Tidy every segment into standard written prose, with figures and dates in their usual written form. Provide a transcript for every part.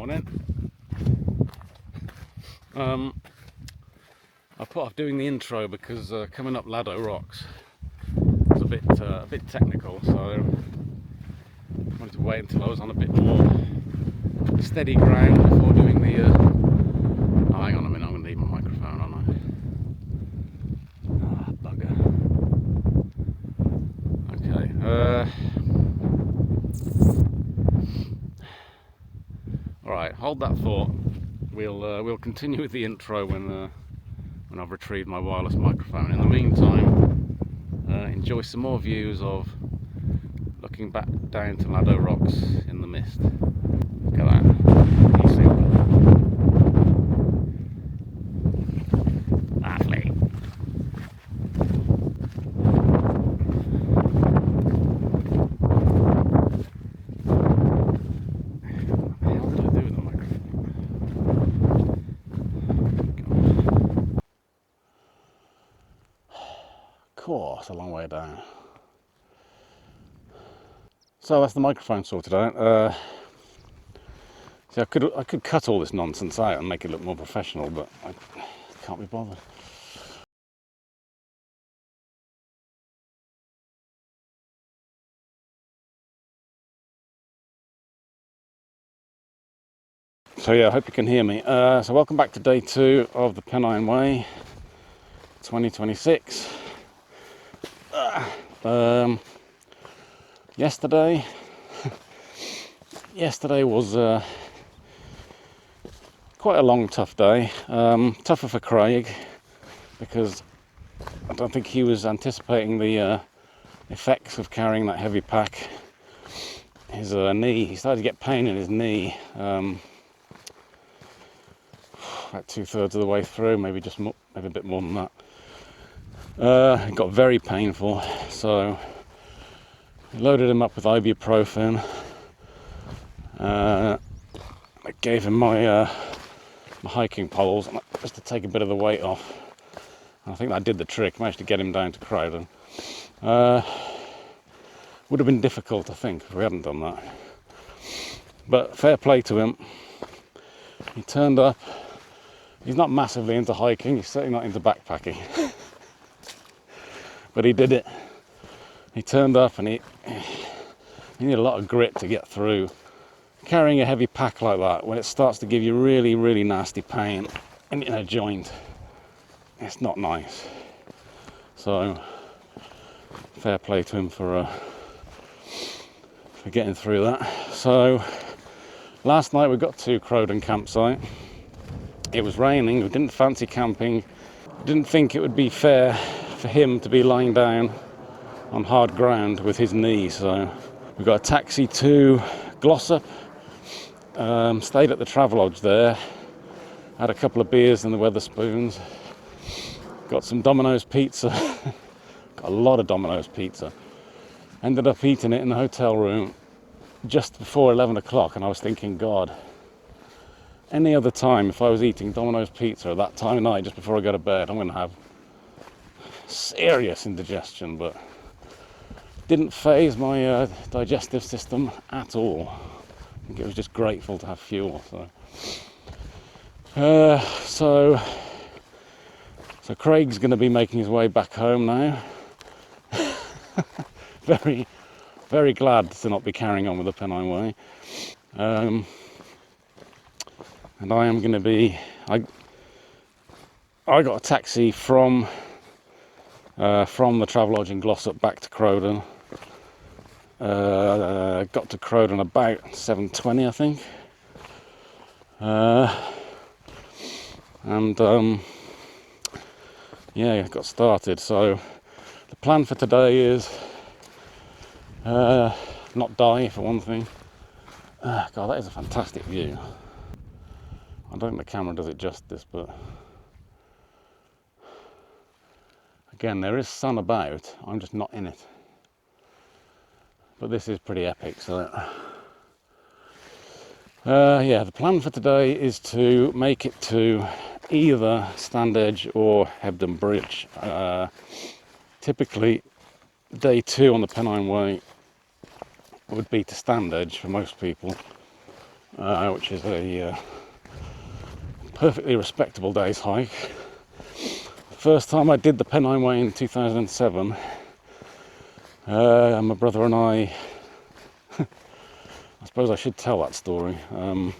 Morning. I put off doing the intro because coming up Laddo Rocks was a bit technical, so I wanted to wait until I was on a bit more steady ground before doing the. Oh, hang on a minute, I'm going to need my microphone, aren't I? Ah, bugger. Okay. All right, hold that thought. We'll continue with the intro when I've retrieved my wireless microphone. In the meantime, enjoy some more views of looking back down to Laddo Rocks in the mist. Look at that. Can you see that? Lovely. What the hell did I do with the microphone? Cool, it's a long way down. So that's the microphone sorted out. See, I could cut all this nonsense out and make it look more professional, but I can't be bothered. So yeah, I hope you can hear me. So welcome back to day 2 of the Pennine Way, 2026. Yesterday was quite a long, tough day. Tougher for Craig because I don't think he was anticipating the effects of carrying that heavy pack. His knee, he started to get pain in his knee about 2/3 of the way through, maybe a bit more than that. It got very painful, so I loaded him up with ibuprofen. I gave him my hiking poles just to take a bit of the weight off. I think that did the trick, managed to get him down to Crowden. Would have been difficult, I think, if we hadn't done that. But fair play to him. He turned up. He's not massively into hiking, he's certainly not into backpacking. But he did it. He turned up and he needed a lot of grit to get through. Carrying a heavy pack like that, when it starts to give you really, really nasty pain in a joint, it's not nice. So, fair play to him for getting through that. So, last night we got to Crowden campsite. It was raining, we didn't fancy camping. Didn't think it would be fair for him to be lying down on hard ground with his knee, so we got a taxi to Glossop. Stayed at the Travelodge there, had a couple of beers and the Wetherspoons, got some Domino's pizza, got a lot of Domino's pizza, ended up eating it in the hotel room just before 11 o'clock, and I was thinking, God, any other time if I was eating Domino's pizza at that time of night just before I go to bed, I'm going to have serious indigestion, but didn't faze my digestive system at all. I think it was just grateful to have fuel. So Craig's going to be making his way back home now. Very, very glad to not be carrying on with the Pennine Way. And I am going to be. I got a taxi from the Travelodge in Glossop back to Crowden. Got to Crowden about 7:20, I think. Yeah, got started. So the plan for today is not die, for one thing. God, that is a fantastic view. I don't think the camera does it justice, but again, there is sun about. I'm just not in it. But this is pretty epic, so yeah, the plan for today is to make it to either Standedge or Hebden Bridge. Typically, day 2 on the Pennine Way would be to Standedge for most people, which is a perfectly respectable day's hike. The first time I did the Pennine Way in 2007, my brother and I suppose I should tell that story so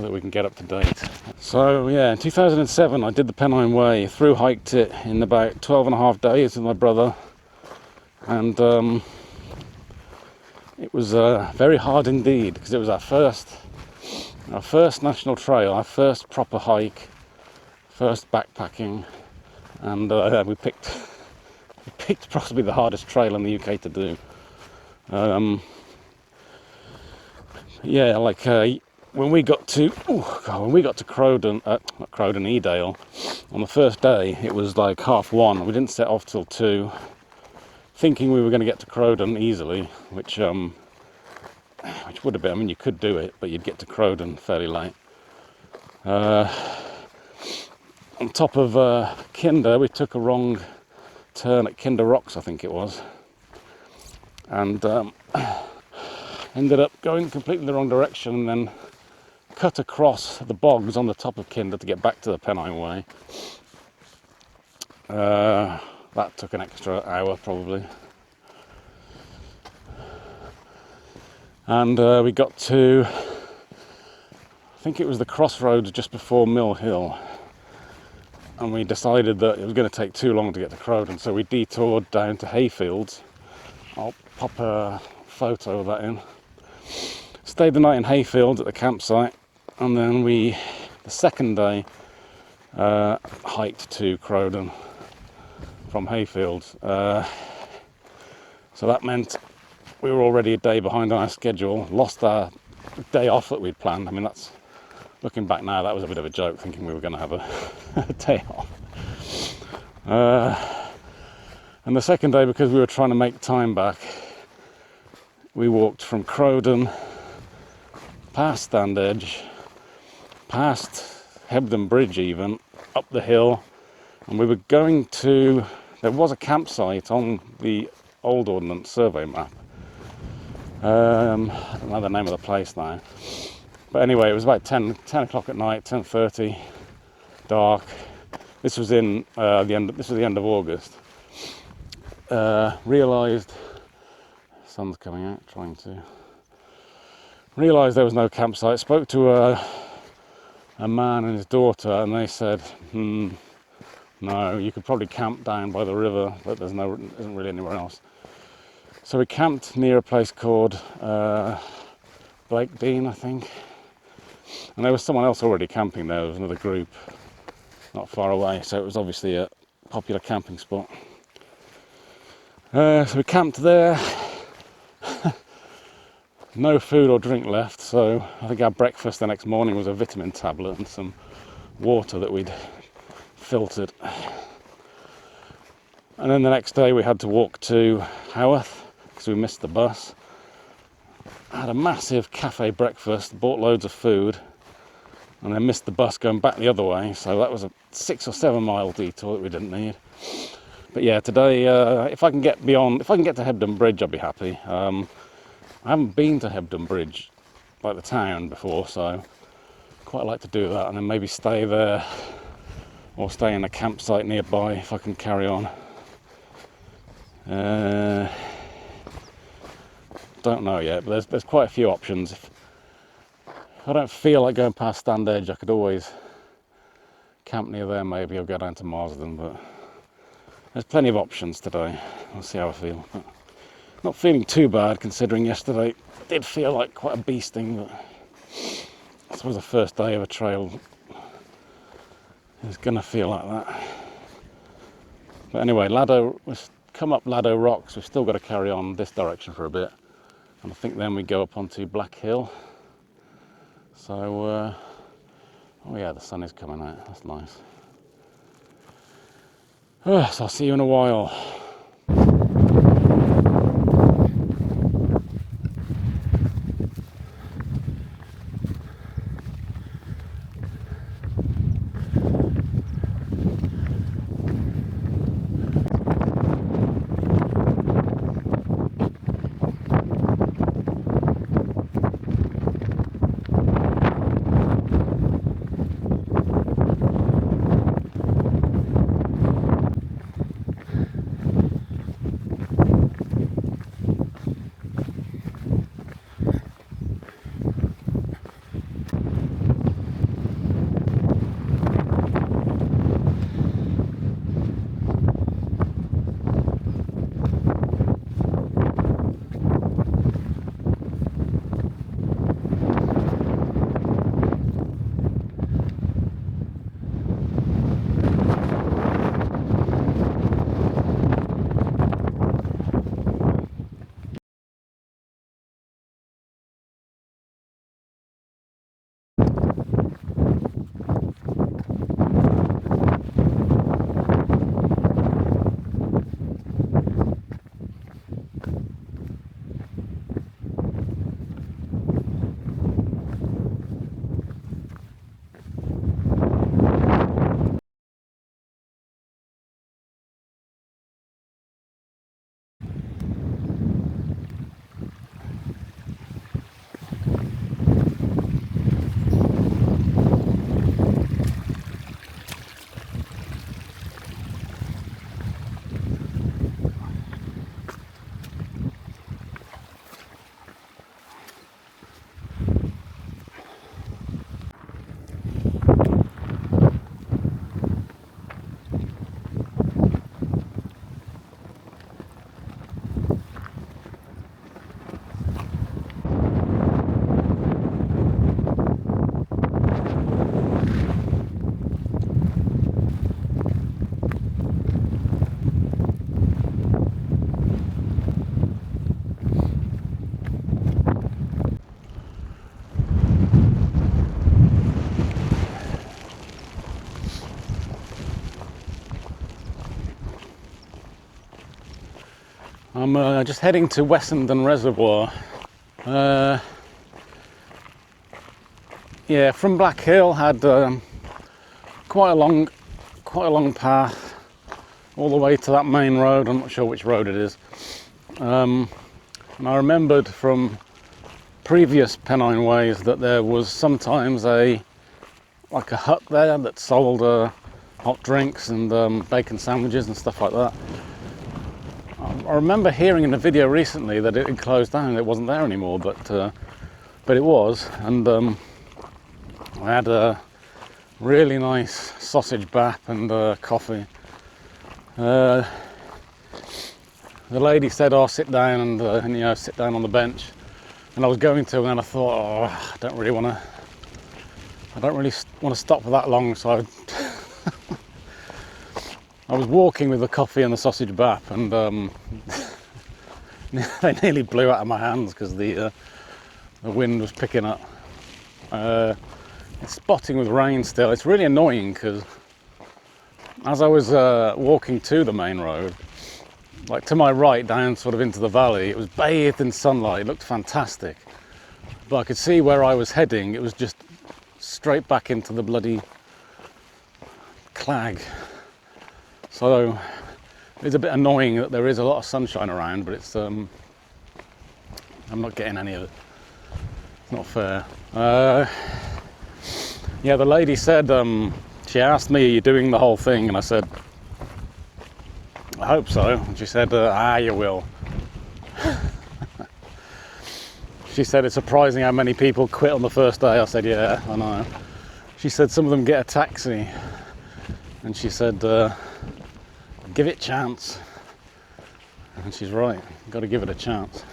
that we can get up to date. So yeah, in 2007 I did the Pennine Way, through hiked it in about 12 and a half days with my brother, and it was very hard indeed, because it was our first national trail, our first proper hike, first backpacking, and we picked possibly the hardest trail in the UK to do. Yeah, like when we got to Crowden, not Crowden, Edale, on the first day, it was like 1:30. We didn't set off till 2, thinking we were going to get to Crowden easily, which would have been. I mean, you could do it, but you'd get to Crowden fairly late. On top of Kinder, we took a wrong turn at Kinder Rocks, I think it was, and ended up going completely the wrong direction, and then cut across the bogs on the top of Kinder to get back to the Pennine Way. That took an extra hour probably. And we got to, I think it was the crossroads just before Mill Hill, and we decided that it was going to take too long to get to Crowden, so we detoured down to Hayfields. I'll pop a photo of that in. Stayed the night in Hayfields at the campsite, and then the second day, hiked to Crowden from Hayfields. So that meant we were already a day behind on our schedule, lost our day off that we'd planned. I mean, that's, looking back now, that was a bit of a joke, thinking we were going to have a day off. And the second day, because we were trying to make time back, we walked from Crowden, past Standedge, past Hebden Bridge even, up the hill, and we were going to, there was a campsite on the old Ordnance Survey map. I don't know the name of the place now. But anyway, it was about 10 o'clock at night, 10:30, dark. This was the end of August. Realised, sun's coming out, realised there was no campsite. Spoke to a man and his daughter, and they said, no, you could probably camp down by the river, but isn't really anywhere else. So we camped near a place called Blakedean, I think. And there was someone else already camping there. There was another group not far away, so it was obviously a popular camping spot. So we camped there. No food or drink left, so I think our breakfast the next morning was a vitamin tablet and some water that we'd filtered. And then the next day we had to walk to Haworth because we missed the bus. I had a massive cafe breakfast, bought loads of food, and then missed the bus going back the other way, so that was a 6 or 7 mile detour that we didn't need. But yeah, today, if I can get to Hebden Bridge, I'll be happy. I haven't been to Hebden Bridge, like the town, before, so quite like to do that, and then maybe stay there or stay in a campsite nearby if I can carry on. Don't know yet, but there's quite a few options. If I don't feel like going past Standedge, I could always camp near there maybe, or go down to Marsden, but there's plenty of options today. We'll see how I feel. But not feeling too bad, considering yesterday did feel like quite a bee sting, but I suppose the first day of a trail is going to feel like that. But anyway, we've come up Laddo Rocks. We've still got to carry on this direction for a bit, and I think then we go up onto Black Hill. So, oh yeah, the sun is coming out. That's nice. So I'll see you in a while. I'm just heading to Wessenden Reservoir. Yeah, from Black Hill had quite a long path all the way to that main road. I'm not sure which road it is. And I remembered from previous Pennine Ways that there was sometimes a hut there that sold hot drinks and bacon sandwiches and stuff like that. I remember hearing in a video recently that it had closed down, it wasn't there anymore, but it was, and I had a really nice sausage bap and coffee. The lady said, "Oh, sit down and sit down on the bench," and I was going to, and then I thought, "Oh, I don't really want to stop for that long," so I was walking with the coffee and the sausage bap, and they nearly blew out of my hands because the wind was picking up. It's spotting with rain still. It's really annoying because as I was walking to the main road, like to my right, down sort of into the valley, it was bathed in sunlight. It looked fantastic, but I could see where I was heading. It was just straight back into the bloody clag. So it's a bit annoying that there is a lot of sunshine around, but it's I'm not getting any of it. It's not fair. Yeah, the lady said, she asked me, "Are you doing the whole thing?" And I said, "I hope so." And she said, "You will." She said, "It's surprising how many people quit on the first day." I said, "Yeah, I know." She said, "Some of them get a taxi." And she said, "Give it a chance." And she's right, you've got to give it a chance.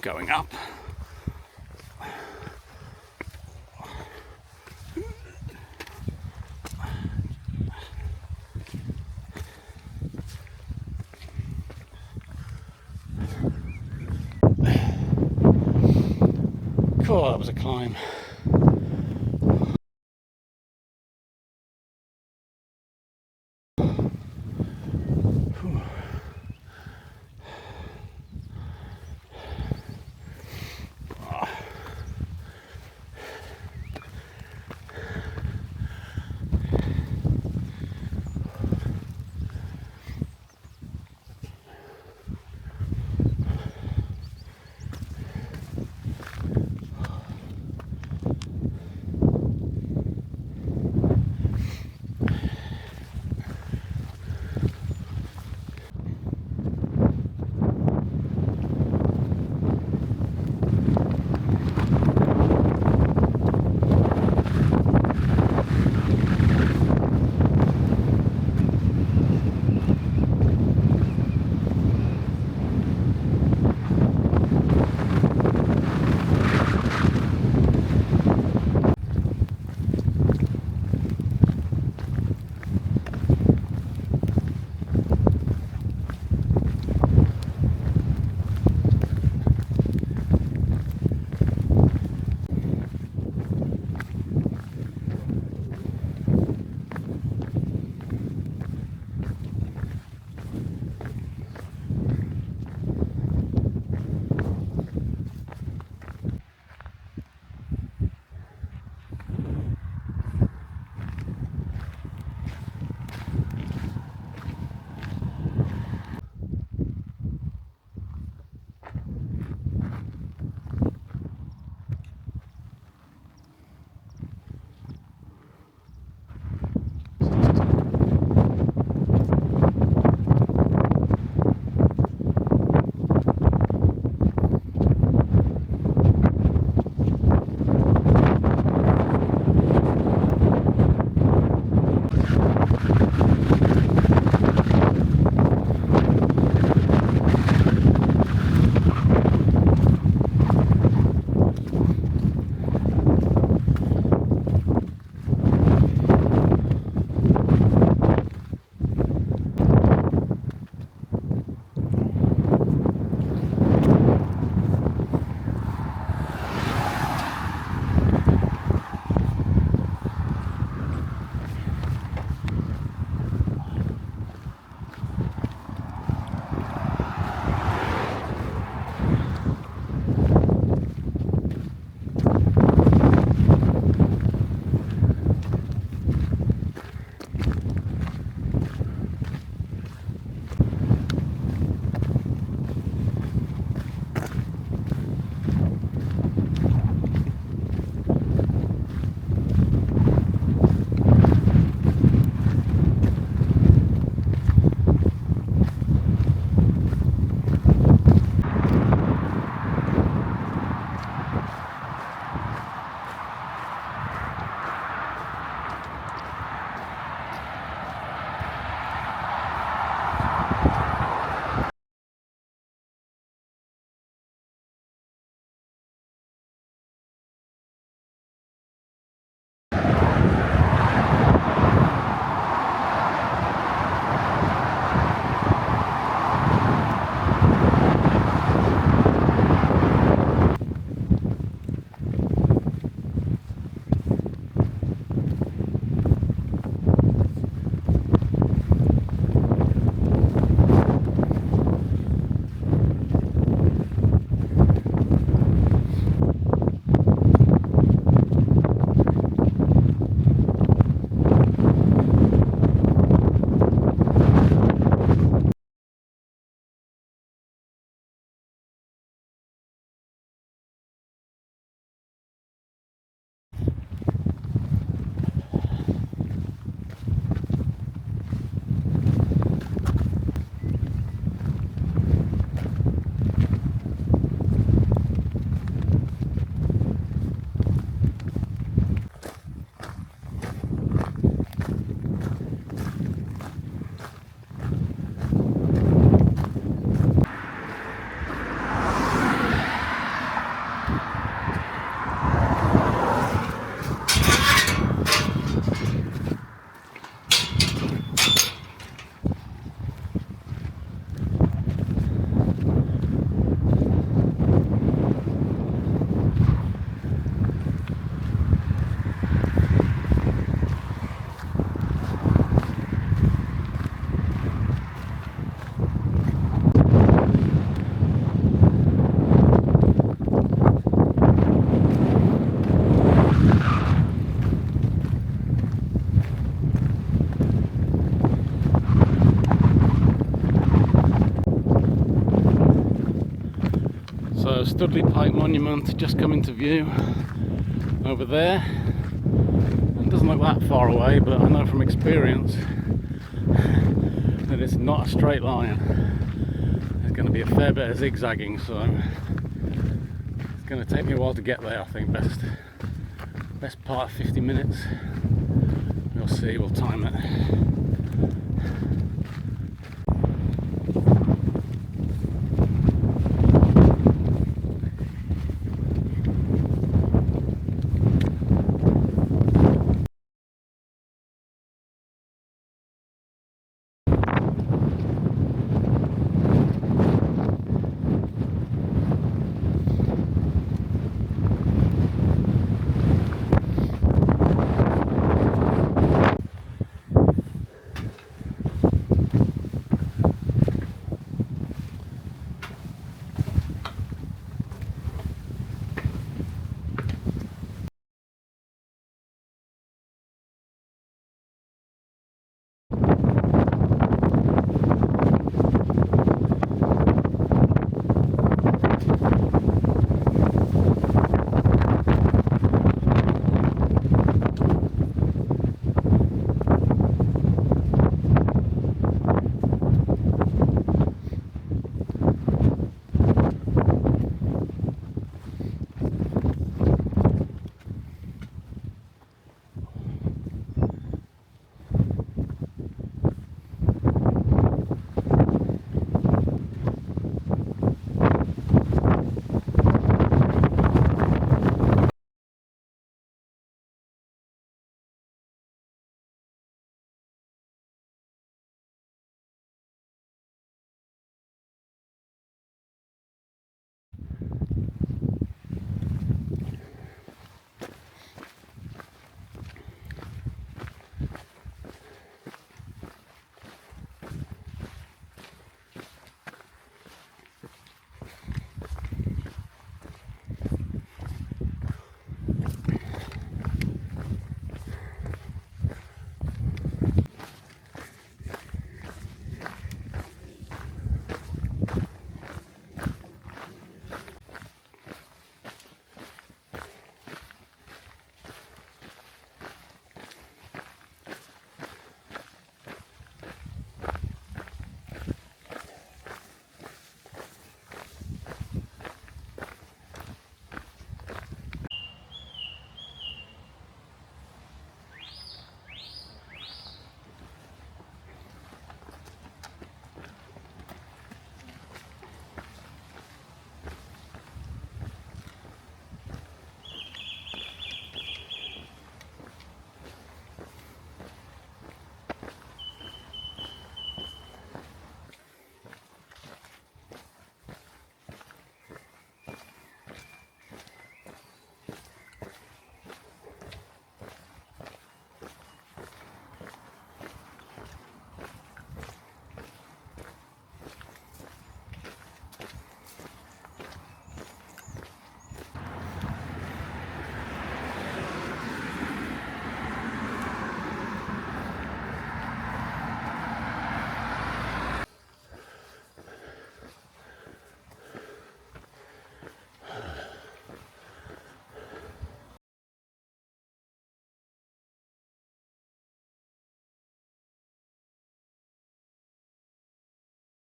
Going up. Cool, that was a climb. Stoodley Pike monument just come into view over there. It doesn't look that far away, but I know from experience that it's not a straight line. There's going to be a fair bit of zigzagging, so it's going to take me a while to get there. I think best part of 50 minutes. We'll see, we'll time it.